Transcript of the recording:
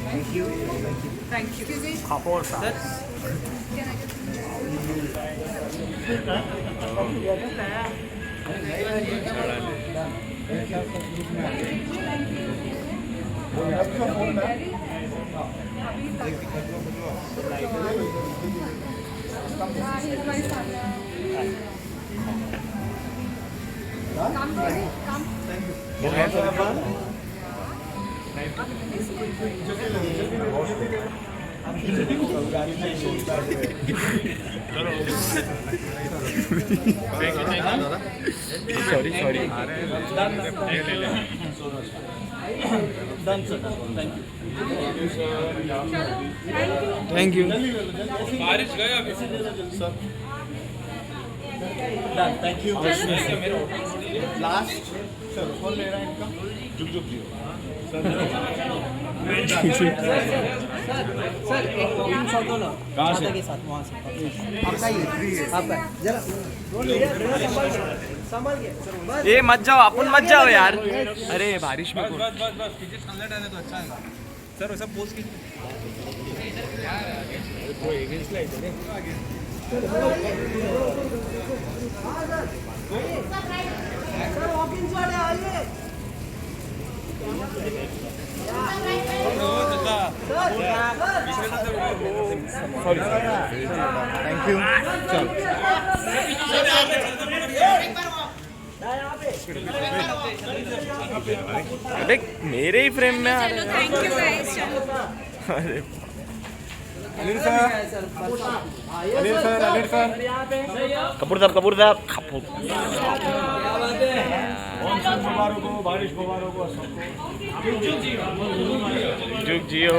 Thank you. Thank you. Kapoor sir. He's my son. Come, come. Sorry. Done, sir. Thank you. Thank you. बारिश गए अभी Sir. Done. Thank you. Last. Sir, कौन ले रहा है इनका? जुग जुग जी. सर एक शॉट दो ना माता के साथ वहाँ से आपका ही आपका जरा संभाल के ये मत जाओ, अपन मत जाओ यार. अरे बारिश में बस पीछे सनलाइट आने तो अच्छा है सर वैसा पोज कीजिए सर वॉकिंग शॉट है आइए सॉरी. Thank you. Sir. अबे मेरे ही फ्रेम में आ रहे हैं. Thank you guys. चलो. अरे Anil sir. Anil sir. Kapoor साहब कपूर. Monsoon मुबारक हो, बारिश मुबारक हो सबको. जुग जियो.